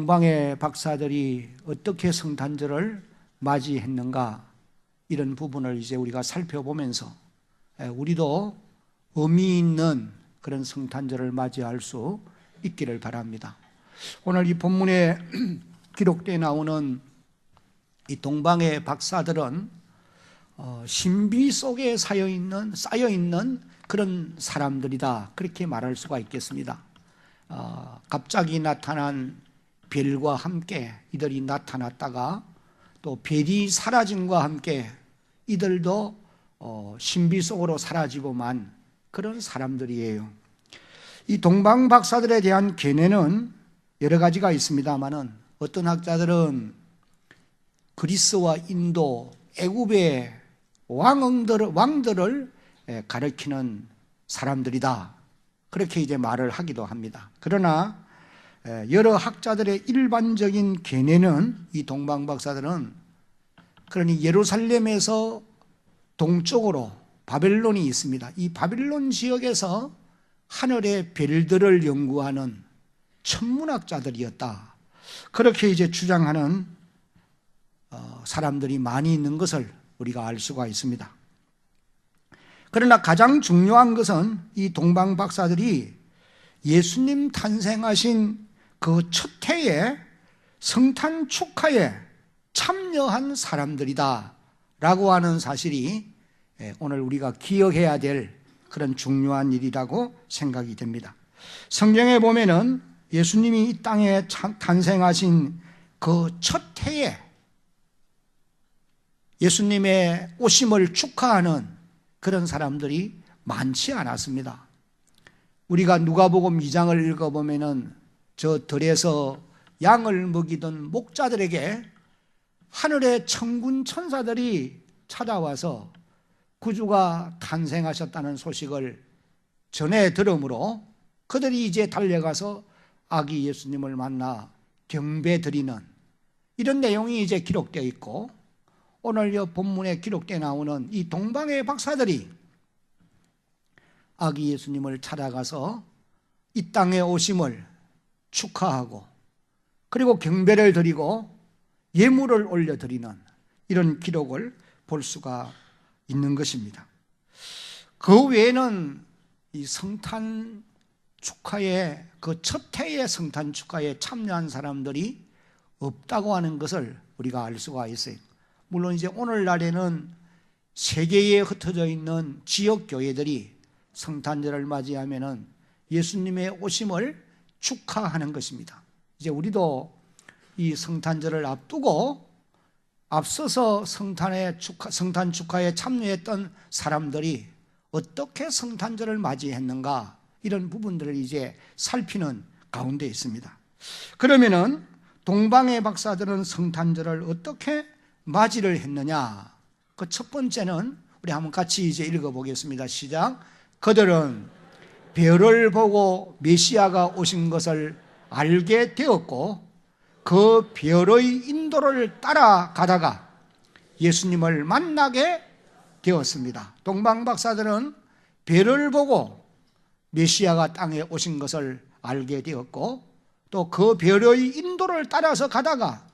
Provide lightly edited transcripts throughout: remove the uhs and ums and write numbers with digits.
동방의 박사들이 어떻게 성탄절을 맞이했는가, 이런 부분을 이제 우리가 살펴보면서 우리도 의미 있는 그런 성탄절을 맞이할 수 있기를 바랍니다. 오늘 이 본문에 기록되어 나오는 이 동방의 박사들은 신비 속에 쌓여있는 그런 사람들이다, 그렇게 말할 수가 있겠습니다. 갑자기 나타난 별과 함께 이들이 나타났다가 또 별이 사라짐과 함께 이들도 신비 속으로 사라지고만 그런 사람들이에요. 이 동방 박사들에 대한 견해는 여러 가지가 있습니다만은, 어떤 학자들은 그리스와 인도, 애굽의 왕들을 가리키는 사람들이다, 그렇게 이제 말을 하기도 합니다. 그러나 여러 학자들의 일반적인 견해는, 이 동방 박사들은 그러니 예루살렘에서 동쪽으로 바벨론이 있습니다. 이 바벨론 지역에서 하늘의 별들을 연구하는 천문학자들이었다, 그렇게 이제 주장하는 사람들이 많이 있는 것을 우리가 알 수가 있습니다. 그러나 가장 중요한 것은 이 동방 박사들이 예수님 탄생하신 그 첫 해에 성탄 축하에 참여한 사람들이다 라고 하는 사실이 오늘 우리가 기억해야 될 그런 중요한 일이라고 생각이 됩니다. 성경에 보면은 예수님이 이 땅에 탄생하신 그 첫 해에 예수님의 오심을 축하하는 그런 사람들이 많지 않았습니다. 우리가 누가복음 2장을 읽어보면은 저 들에서 양을 먹이던 목자들에게 하늘의 천군 천사들이 찾아와서 구주가 탄생하셨다는 소식을 전해 들으므로 그들이 이제 달려가서 아기 예수님을 만나 경배 드리는 이런 내용이 이제 기록되어 있고, 오늘 이 본문에 기록되어 나오는 이 동방의 박사들이 아기 예수님을 찾아가서 이 땅에 오심을 축하하고 그리고 경배를 드리고 예물을 올려드리는 이런 기록을 볼 수가 있는 것입니다. 그 외에는 이 성탄 축하에, 그 첫 해의 성탄 축하에 참여한 사람들이 없다고 하는 것을 우리가 알 수가 있어요. 물론 이제 오늘날에는 세계에 흩어져 있는 지역 교회들이 성탄절을 맞이하면은 예수님의 오심을 축하하는 것입니다. 이제 우리도 이 성탄절을 앞두고 앞서서 성탄 축하에 참여했던 사람들이 어떻게 성탄절을 맞이했는가, 이런 부분들을 이제 살피는 가운데 있습니다. 그러면은 동방의 박사들은 성탄절을 어떻게 맞이를 했느냐? 그 첫 번째는 우리 한번 같이 이제 읽어보겠습니다. 시작. 그들은 별을 보고 메시아가 오신 것을 알게 되었고 그 별의 인도를 따라가다가 예수님을 만나게 되었습니다. 동방 박사들은 별을 보고 메시아가 땅에 오신 것을 알게 되었고 또 그 별의 인도를 따라서 가다가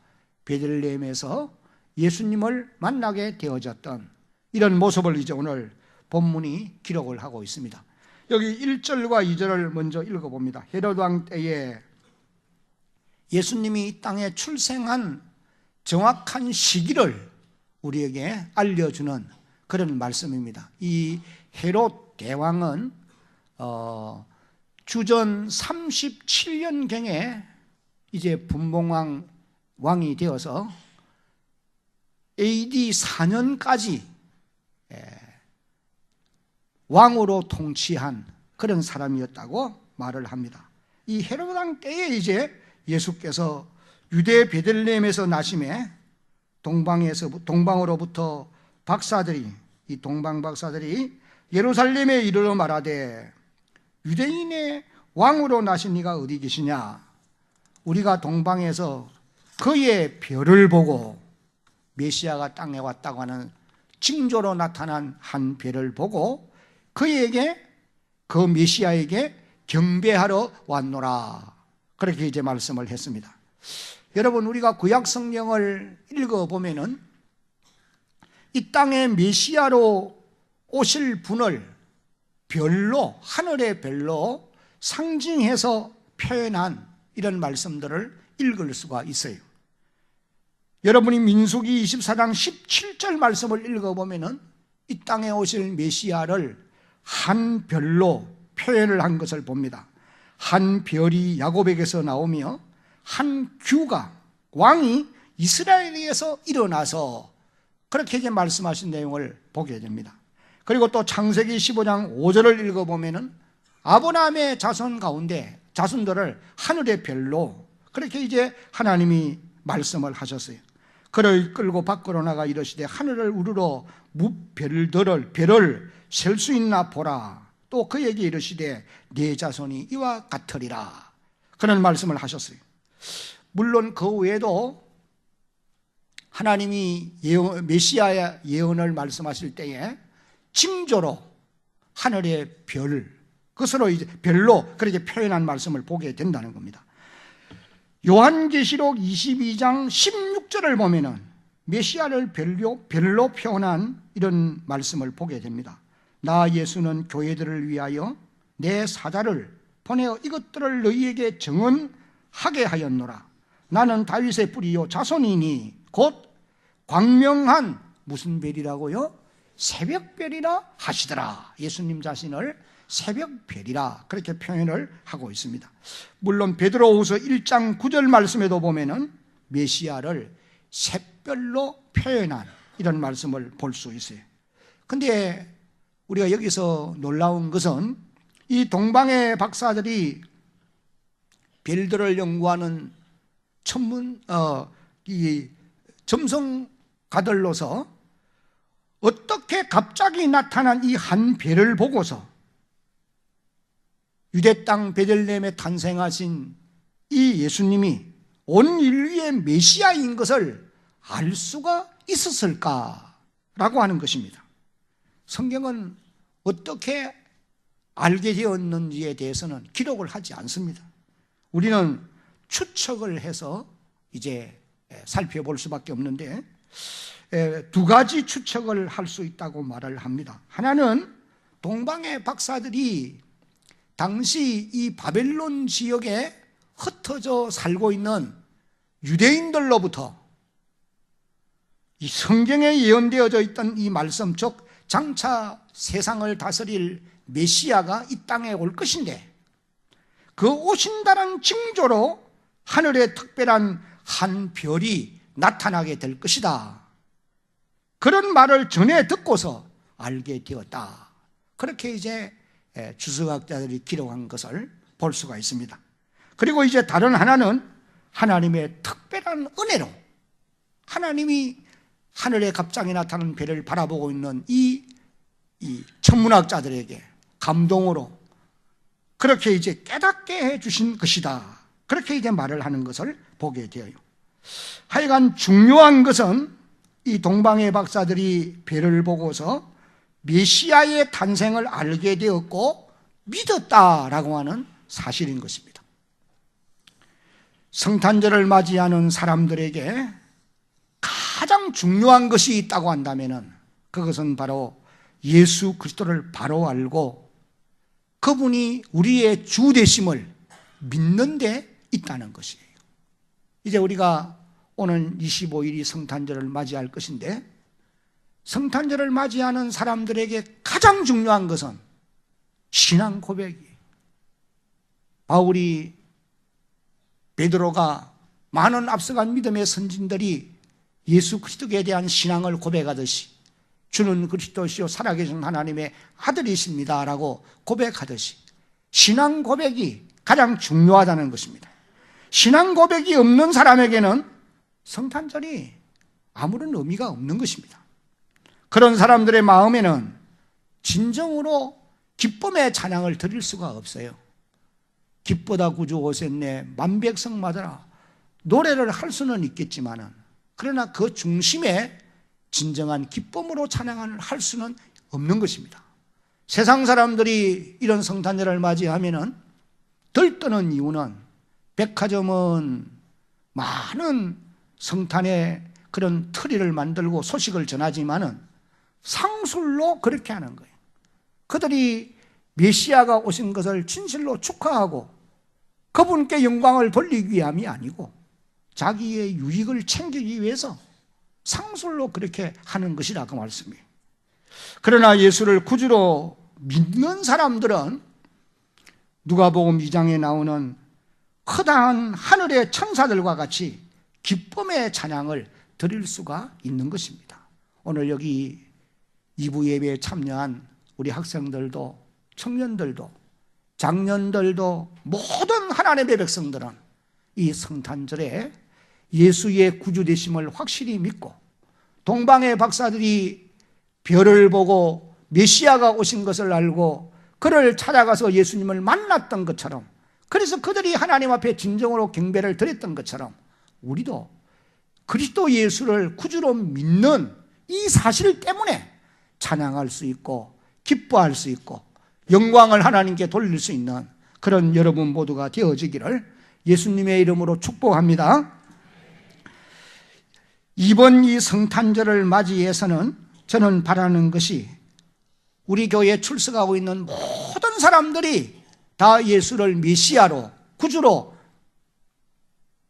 베들레헴에서 예수님을 만나게 되어졌던 이런 모습을 이제 오늘 본문이 기록을 하고 있습니다. 여기 1절과 2절을 먼저 읽어봅니다. 헤롯 왕 때에 예수님이 이 땅에 출생한 정확한 시기를 우리에게 알려주는 그런 말씀입니다. 이 헤롯 대왕은 주전 37년경에 이제 분봉왕 왕이 되어서 AD 4년까지 왕으로 통치한 그런 사람이었다고 말을 합니다. 이 헤롯 왕 때에 이제 예수께서 유대 베들레헴에서 나심에 동방으로부터 이 동방 박사들이 예루살렘에 이르러 말하되 유대인의 왕으로 나신 이가 어디 계시냐? 우리가 동방에서 그의 별을 보고 메시아가 땅에 왔다고 하는 징조로 나타난 한 별을 보고 그에게, 그 메시아에게 경배하러 왔노라, 그렇게 이제 말씀을 했습니다. 여러분, 우리가 구약 성경을 읽어보면은 이 땅에 메시아로 오실 분을 별로, 하늘의 별로 상징해서 표현한 이런 말씀들을 읽을 수가 있어요. 여러분이 민수기 24장 17절 말씀을 읽어보면은 이 땅에 오실 메시아를 한 별로 표현을 한 것을 봅니다. 한 별이 야곱에게서 나오며 한 규가, 왕이 이스라엘에서 일어나서, 그렇게 이제 말씀하신 내용을 보게 됩니다. 그리고 또 창세기 15장 5절을 읽어보면은 아브라함의 자손 가운데 자손들을 하늘의 별로, 그렇게 이제 하나님이 말씀을 하셨어요. 그를 끌고 밖으로 나가 이르시되 하늘을 우러러 별을 셀 수 있나 보라. 또 그에게 이르시되 네 자손이 이와 같으리라. 그런 말씀을 하셨어요. 물론 그 외에도 하나님이 메시아의 예언을 말씀하실 때에 징조로 하늘의 별, 그것으로 이제 별로 그렇게 표현한 말씀을 보게 된다는 겁니다. 요한계시록 22장 16절을 보면은 메시아를 별로 표현한 이런 말씀을 보게 됩니다. 나 예수는 교회들을 위하여 내 사자를 보내어 이것들을 너희에게 증언하게 하였노라. 나는 다윗의 뿌리요 자손이니 곧 광명한 무슨 별이라고요? 새벽별이라 하시더라. 예수님 자신을 새벽별이라 그렇게 표현을 하고 있습니다. 물론 베드로후서 1장 9절 말씀에도 보면은 메시아를 샛별로 표현한 이런 말씀을 볼 수 있어요. 근데 우리가 여기서 놀라운 것은 이 동방의 박사들이 별들을 연구하는 이 점성가들로서 어떻게 갑자기 나타난 이 한 별을 보고서 유대 땅 베들레헴에 탄생하신 이 예수님이 온 인류의 메시아인 것을 알 수가 있었을까라고 하는 것입니다. 성경은 어떻게 알게 되었는지에 대해서는 기록을 하지 않습니다. 우리는 추측을 해서 이제 살펴볼 수밖에 없는데 두 가지 추측을 할 수 있다고 말을 합니다. 하나는 동방의 박사들이 당시 이 바벨론 지역에 흩어져 살고 있는 유대인들로부터 이 성경에 예언되어져 있던 이 말씀, 즉 장차 세상을 다스릴 메시아가 이 땅에 올 것인데 그 오신다는 징조로 하늘에 특별한 한 별이 나타나게 될 것이다. 그런 말을 전해 듣고서 알게 되었다. 그렇게 이제 주석학자들이 기록한 것을 볼 수가 있습니다. 그리고 이제 다른 하나는 하나님의 특별한 은혜로 하나님이 하늘에 갑자기 나타나는 별을 바라보고 있는 이 천문학자들에게 감동으로 그렇게 이제 깨닫게 해주신 것이다. 그렇게 이제 말을 하는 것을 보게 되어요. 하여간 중요한 것은 이 동방의 박사들이 별을 보고서 메시아의 탄생을 알게 되었고 믿었다라고 하는 사실인 것입니다. 성탄절을 맞이하는 사람들에게 가장 중요한 것이 있다고 한다면 그것은 바로 예수 그리스도를 바로 알고 그분이 우리의 주 되심을 믿는 데 있다는 것이에요. 이제 우리가 오늘 25일이 성탄절을 맞이할 것인데 성탄절을 맞이하는 사람들에게 가장 중요한 것은 신앙 고백이에요. 바울이 베드로가 많은 앞서간 믿음의 선진들이 예수 그리스도에 대한 신앙을 고백하듯이 주는 그리스도시요 살아계신 하나님의 아들이십니다 라고 고백하듯이 신앙 고백이 가장 중요하다는 것입니다. 신앙 고백이 없는 사람에게는 성탄절이 아무런 의미가 없는 것입니다. 그런 사람들의 마음에는 진정으로 기쁨의 찬양을 드릴 수가 없어요. 기쁘다 구주 오셨네 만백성마다 노래를 할 수는 있겠지만은 그러나 그 중심에 진정한 기쁨으로 찬양을 할 수는 없는 것입니다. 세상 사람들이 이런 성탄절을 맞이하면은 들떠는 이유는 백화점은 많은 성탄의 그런 트리를 만들고 소식을 전하지만은 상술로 그렇게 하는 거예요. 그들이 메시아가 오신 것을 진실로 축하하고 그분께 영광을 돌리기 위함이 아니고 자기의 유익을 챙기기 위해서 상술로 그렇게 하는 것이라 그 말씀이에요. 그러나 예수를 구주로 믿는 사람들은 누가복음 2장에 나오는 허다한 하늘의 천사들과 같이 기쁨의 찬양을 드릴 수가 있는 것입니다. 오늘 여기 2부 예배에 참여한 우리 학생들도 청년들도 장년들도 모든 하나님의 백성들은 이 성탄절에 예수의 구주 되심을 확실히 믿고 동방의 박사들이 별을 보고 메시아가 오신 것을 알고 그를 찾아가서 예수님을 만났던 것처럼, 그래서 그들이 하나님 앞에 진정으로 경배를 드렸던 것처럼 우리도 그리스도 예수를 구주로 믿는 이 사실 때문에 찬양할 수 있고 기뻐할 수 있고 영광을 하나님께 돌릴 수 있는 그런 여러분 모두가 되어지기를 예수님의 이름으로 축복합니다. 이번 이 성탄절을 맞이해서는 저는 바라는 것이 우리 교회에 출석하고 있는 모든 사람들이 다 예수를 메시아로 구주로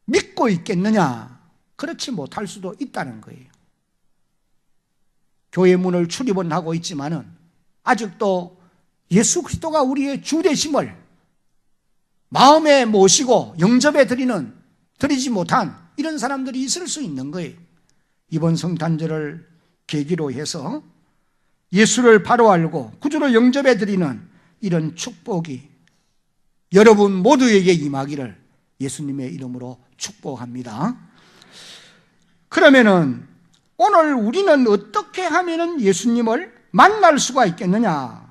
믿고 있겠느냐? 그렇지 못할 수도 있다는 거예요. 교회 문을 출입은 하고 있지만은 아직도 예수 그리스도가 우리의 주 되심을 마음에 모시고 영접해 드리지 못한 이런 사람들이 있을 수 있는 거예요. 이번 성탄절을 계기로 해서 예수를 바로 알고 구주로 영접해 드리는 이런 축복이 여러분 모두에게 임하기를 예수님의 이름으로 축복합니다. 그러면은 오늘 우리는 어떻게 하면은 예수님을 만날 수가 있겠느냐?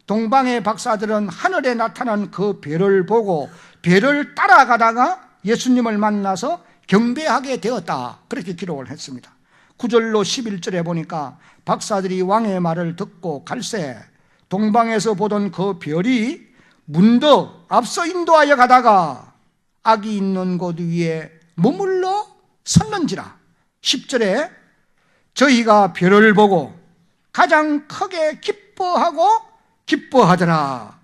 동방의 박사들은 하늘에 나타난 그 별을 보고 별을 따라가다가 예수님을 만나서 경배하게 되었다, 그렇게 기록을 했습니다. 9절로 11절에 보니까 박사들이 왕의 말을 듣고 갈새 동방에서 보던 그 별이 문득 앞서 인도하여 가다가 악이 있는 곳 위에 머물러 섰는지라. 10절에 저희가 별을 보고 가장 크게 기뻐하더라.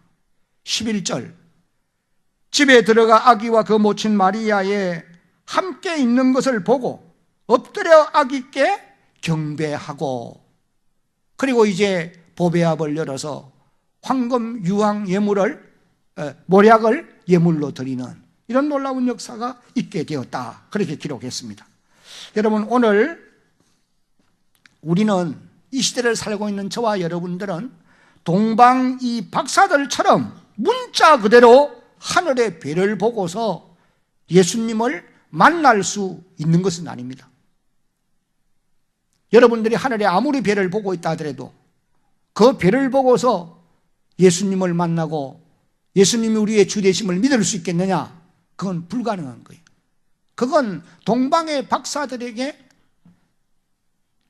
11절 집에 들어가 아기와 그 모친 마리아에 함께 있는 것을 보고 엎드려 아기께 경배하고, 그리고 이제 보배압을 열어서 황금 유황 예물을 몰약을 예물로 드리는 이런 놀라운 역사가 있게 되었다, 그렇게 기록했습니다. 여러분, 오늘 우리는 이 시대를 살고 있는 저와 여러분들은 동방 이 박사들처럼 문자 그대로 하늘의 별을 보고서 예수님을 만날 수 있는 것은 아닙니다. 여러분들이 하늘에 아무리 별을 보고 있다 하더라도 그 별을 보고서 예수님을 만나고 예수님이 우리의 주 되심을 믿을 수 있겠느냐? 그건 불가능한 거예요. 그건 동방의 박사들에게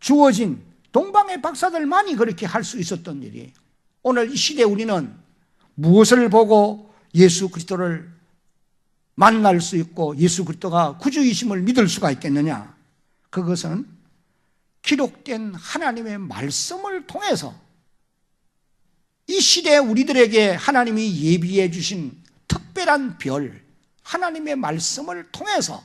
주어진, 동방의 박사들만이 그렇게 할 수 있었던 일이에요. 오늘 이 시대에 우리는 무엇을 보고 예수 그리스도를 만날 수 있고 예수 그리스도가 구주이심을 믿을 수가 있겠느냐? 그것은 기록된 하나님의 말씀을 통해서 이 시대에 우리들에게 하나님이 예비해 주신 특별한 별, 하나님의 말씀을 통해서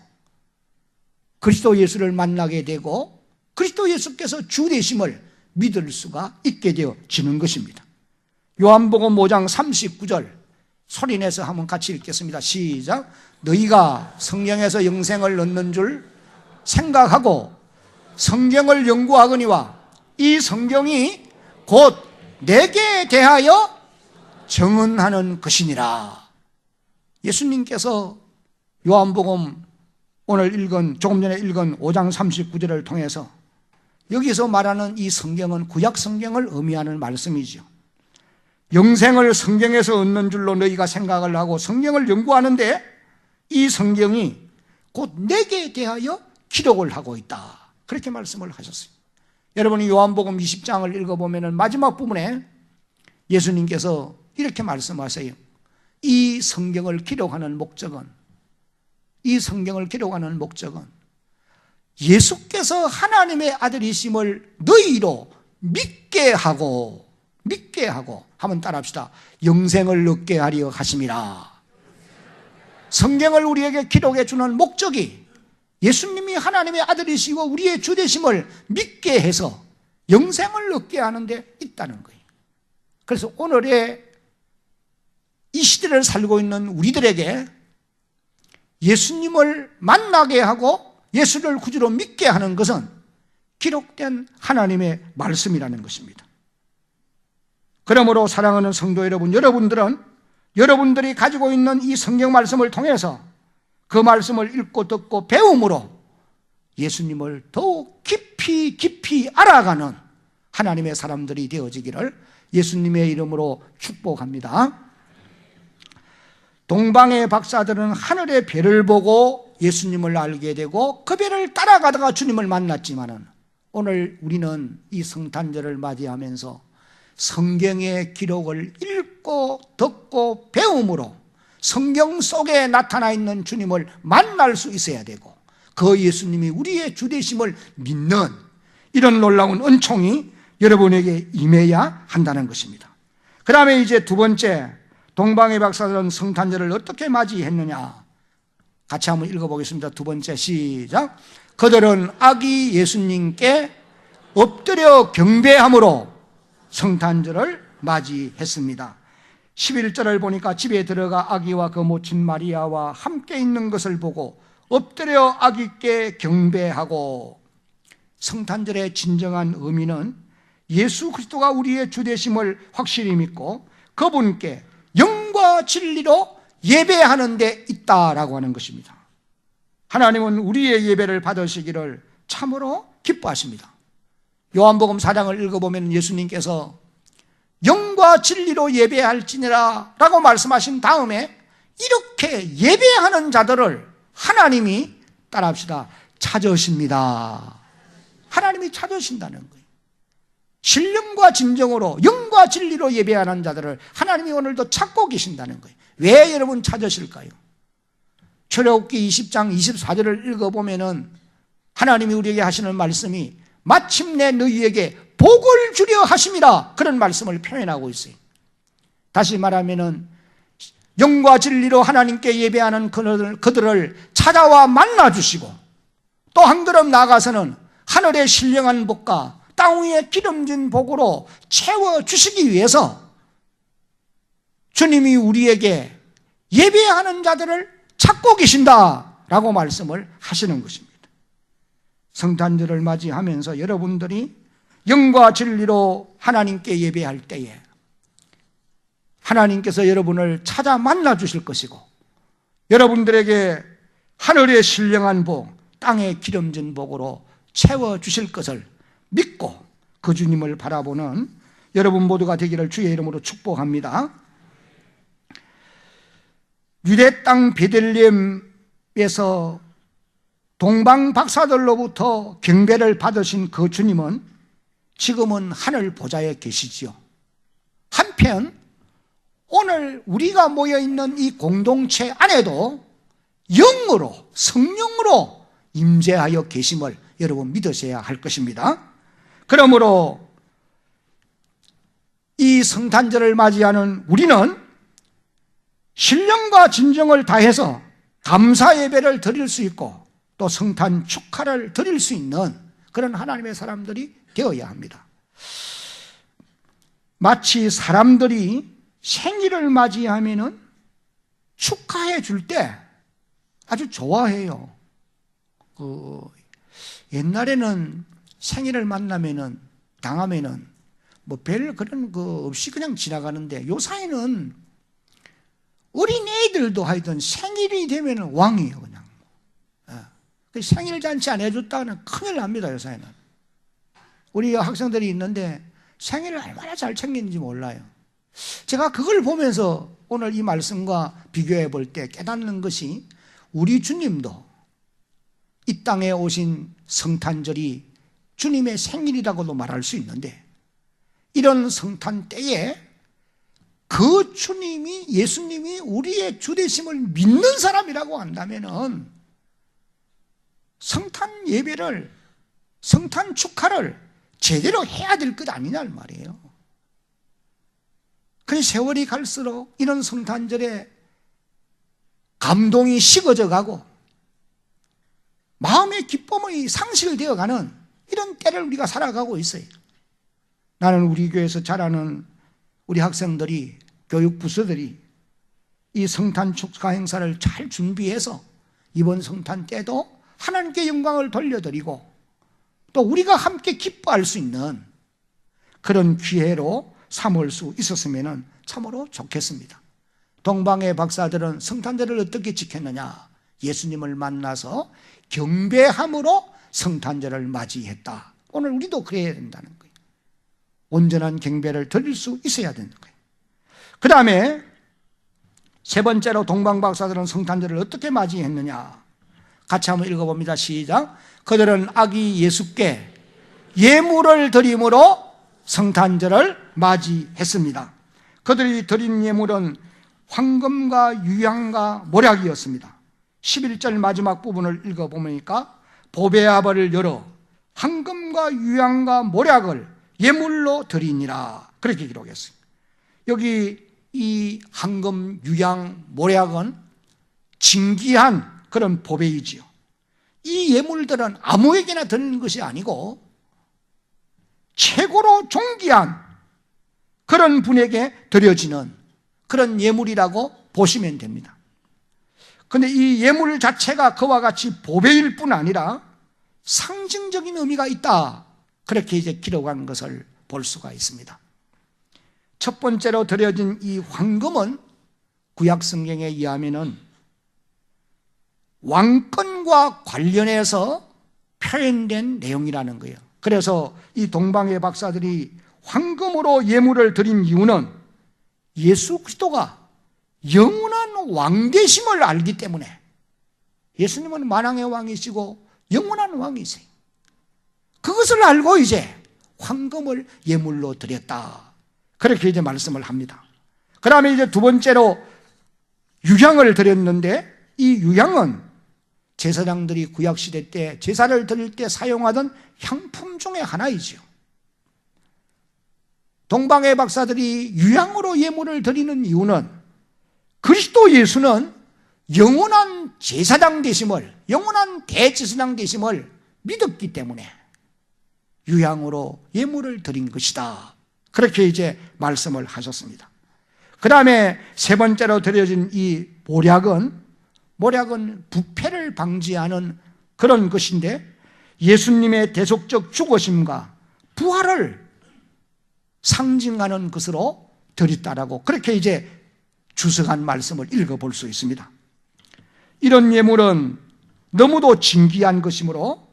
그리스도 예수를 만나게 되고 그리스도 예수께서 주 되심을 믿을 수가 있게 되어지는 것입니다. 요한복음 5장 39절 소리내서 한번 같이 읽겠습니다. 시작. 너희가 성경에서 영생을 얻는 줄 생각하고 성경을 연구하거니와 이 성경이 곧 내게 대하여 증언하는 것이니라. 예수님께서 요한복음 오늘 조금 전에 읽은 5장 39절을 통해서 여기서 말하는 이 성경은 구약 성경을 의미하는 말씀이죠. 영생을 성경에서 얻는 줄로 너희가 생각을 하고 성경을 연구하는데 이 성경이 곧 내게 대하여 기록을 하고 있다, 그렇게 말씀을 하셨어요. 여러분이 요한복음 20장을 읽어보면 마지막 부분에 예수님께서 이렇게 말씀하세요. 이 성경을 기록하는 목적은 이 성경을 기록하는 목적은 예수께서 하나님의 아들이심을 너희로 믿게 하고 한번 따라합시다. 영생을 얻게 하려 하심이라. 성경을 우리에게 기록해 주는 목적이 예수님이 하나님의 아들이시고 우리의 주 되심을 믿게 해서 영생을 얻게 하는 데 있다는 거예요. 그래서 오늘의 이 시대를 살고 있는 우리들에게 예수님을 만나게 하고 예수를 구주로 믿게 하는 것은 기록된 하나님의 말씀이라는 것입니다. 그러므로 사랑하는 성도 여러분, 여러분들은 여러분들이 가지고 있는 이 성경 말씀을 통해서 그 말씀을 읽고 듣고 배움으로 예수님을 더욱 깊이 알아가는 하나님의 사람들이 되어지기를 예수님의 이름으로 축복합니다. 동방의 박사들은 하늘의 별을 보고 예수님을 알게 되고 그 별을 따라가다가 주님을 만났지만은 오늘 우리는 이 성탄절을 맞이하면서 성경의 기록을 읽고 듣고 배움으로 성경 속에 나타나 있는 주님을 만날 수 있어야 되고 그 예수님이 우리의 주 되심을 믿는 이런 놀라운 은총이 여러분에게 임해야 한다는 것입니다. 그 다음에 이제 두 번째, 동방의 박사들은 성탄절을 어떻게 맞이했느냐, 같이 한번 읽어보겠습니다. 두 번째, 시작. 그들은 아기 예수님께 엎드려 경배함으로 성탄절을 맞이했습니다. 11절을 보니까 집에 들어가 아기와 그 모친 마리아와 함께 있는 것을 보고 엎드려 아기께 경배하고, 성탄절의 진정한 의미는 예수 그리스도가 우리의 주 되심을 확실히 믿고 그분께 영과 진리로 예배하는 데 있다라고 하는 것입니다. 하나님은 우리의 예배를 받으시기를 참으로 기뻐하십니다. 요한복음 4장을 읽어보면 예수님께서 영과 진리로 예배할지니라 라고 말씀하신 다음에 이렇게 예배하는 자들을 하나님이, 따라합시다, 찾으십니다. 하나님이 찾으신다는 거예요. 신령과 진정으로 영과 진리로 예배하는 자들을 하나님이 오늘도 찾고 계신다는 거예요. 왜 여러분 찾으실까요? 출애굽기 20장 24절을 읽어보면은 하나님이 우리에게 하시는 말씀이 마침내 너희에게 복을 주려 하심이라, 그런 말씀을 표현하고 있어요. 다시 말하면은 영과 진리로 하나님께 예배하는 그들을 찾아와 만나주시고 또 한 걸음 나아가서는 하늘의 신령한 복과 땅 위에 기름진 복으로 채워주시기 위해서 주님이 우리에게 예배하는 자들을 찾고 계신다라고 말씀을 하시는 것입니다. 성탄절을 맞이하면서 여러분들이 영과 진리로 하나님께 예배할 때에 하나님께서 여러분을 찾아 만나 주실 것이고 여러분들에게 하늘의 신령한 복, 땅의 기름진 복으로 채워주실 것을 믿고 그 주님을 바라보는 여러분 모두가 되기를 주의 이름으로 축복합니다. 유대 땅 베들레헴에서 동방 박사들로부터 경배를 받으신 그 주님은 지금은 하늘 보좌에 계시지요. 한편 오늘 우리가 모여있는 이 공동체 안에도 영으로, 성령으로 임재하여 계심을 여러분 믿으셔야 할 것입니다. 그러므로 이 성탄절을 맞이하는 우리는 신령과 진정을 다해서 감사 예배를 드릴 수 있고 또 성탄 축하를 드릴 수 있는 그런 하나님의 사람들이 되어야 합니다. 마치 사람들이 생일을 맞이하면은 축하해 줄 때 아주 좋아해요. 옛날에는 생일을 만나면은 당하면은 뭐 별 그런 거 없이 그냥 지나가는데 요사이는 어린애들도 하여튼 생일이 되면은 왕이에요, 그냥. 생일 잔치 안 해줬다는 큰일 납니다, 요사이는. 우리 학생들이 있는데 생일을 얼마나 잘 챙기는지 몰라요. 제가 그걸 보면서 오늘 이 말씀과 비교해 볼 때 깨닫는 것이 우리 주님도 이 땅에 오신 성탄절이 주님의 생일이라고도 말할 수 있는데 이런 성탄 때에 그 주님이, 예수님이 우리의 주되심을 믿는 사람이라고 한다면은 성탄 예배를, 성탄 축하를 제대로 해야 될 것 아니냐 말이에요. 그 세월이 갈수록 이런 성탄절에 감동이 식어져 가고 마음의 기쁨이 상실되어 가는 이런 때를 우리가 살아가고 있어요. 나는 우리 교회에서 자라는 우리 학생들이, 교육부서들이 이 성탄 축하 행사를 잘 준비해서 이번 성탄 때도 하나님께 영광을 돌려드리고 또 우리가 함께 기뻐할 수 있는 그런 기회로 삼을 수 있었으면 참으로 좋겠습니다. 동방의 박사들은 성탄절을 어떻게 지켰느냐? 예수님을 만나서 경배함으로 성탄절을 맞이했다. 오늘 우리도 그래야 된다는 거예요. 온전한 경배를 드릴 수 있어야 되는 거예요. 그 다음에 세 번째로 동방 박사들은 성탄절을 어떻게 맞이했느냐? 같이 한번 읽어봅니다. 시작. 그들은 아기 예수께 예물을 드림으로 성탄절을 맞이했습니다. 그들이 드린 예물은 황금과 유향과 모략이었습니다. 11절 마지막 부분을 읽어보니까 보배아벌을 열어 황금과 유향과 모략을 예물로 드리니라, 그렇게 기록했어요. 여기 이 황금, 유향, 모략은 진귀한 그런 보배이지요. 이 예물들은 아무에게나 드리는 것이 아니고 최고로 존귀한 그런 분에게 드려지는 그런 예물이라고 보시면 됩니다. 그런데 이 예물 자체가 그와 같이 보배일 뿐 아니라 상징적인 의미가 있다, 그렇게 이제 기록한 것을 볼 수가 있습니다. 첫 번째로 드려진 이 황금은 구약 성경에 의하면은 왕권과 관련해서 표현된 내용이라는 거예요. 그래서 이 동방의 박사들이 황금으로 예물을 드린 이유는 예수 그리스도가 영원한 왕되심을 알기 때문에, 예수님은 만왕의 왕이시고 영원한 왕이세요. 그것을 알고 이제 황금을 예물로 드렸다, 그렇게 이제 말씀을 합니다. 그 다음에 이제 두 번째로 유향을 드렸는데, 이 유향은 제사장들이 구약시대 때 제사를 드릴 때 사용하던 향품 중에 하나이지요. 동방의 박사들이 유향으로 예물을 드리는 이유는 그리스도 예수는 영원한 제사장 되심을, 영원한 대제사장 되심을 믿었기 때문에 유향으로 예물을 드린 것이다, 그렇게 이제 말씀을 하셨습니다. 그 다음에 세 번째로 드려진 이 모략은 부패를 방지하는 그런 것인데, 예수님의 대속적 죽으심과 부활을 상징하는 것으로 드렸다라고, 그렇게 이제 주석한 말씀을 읽어볼 수 있습니다. 이런 예물은 너무도 진귀한 것이므로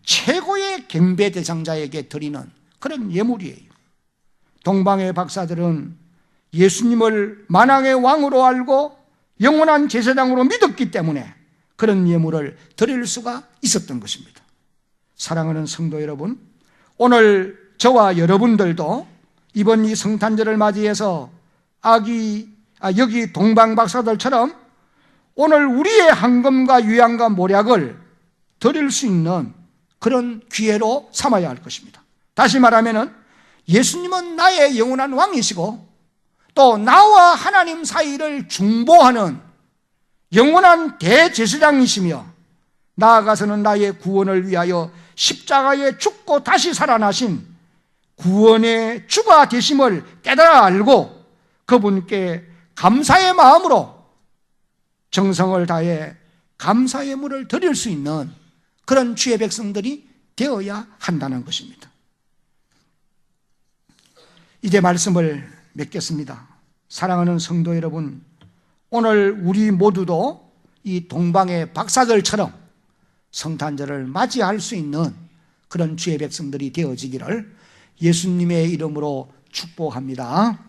최고의 경배 대상자에게 드리는 그런 예물이에요. 동방의 박사들은 예수님을 만왕의 왕으로 알고 영원한 제사장으로 믿었기 때문에 그런 예물을 드릴 수가 있었던 것입니다. 사랑하는 성도 여러분, 오늘 저와 여러분들도 이번 이 성탄절을 맞이해서 여기 동방 박사들처럼 오늘 우리의 황금과 유향과 모략을 드릴 수 있는 그런 기회로 삼아야 할 것입니다. 다시 말하면 예수님은 나의 영원한 왕이시고 또 나와 하나님 사이를 중보하는 영원한 대제사장이시며, 나아가서는 나의 구원을 위하여 십자가에 죽고 다시 살아나신 구원의 주가 되심을 깨달아 알고 그분께 감사의 마음으로 정성을 다해 감사 예물을 드릴 수 있는 그런 주의 백성들이 되어야 한다는 것입니다. 이제 말씀을 맺겠습니다. 사랑하는 성도 여러분, 오늘 우리 모두도 이 동방의 박사들처럼 성탄절을 맞이할 수 있는 그런 주의 백성들이 되어지기를 예수님의 이름으로 축복합니다.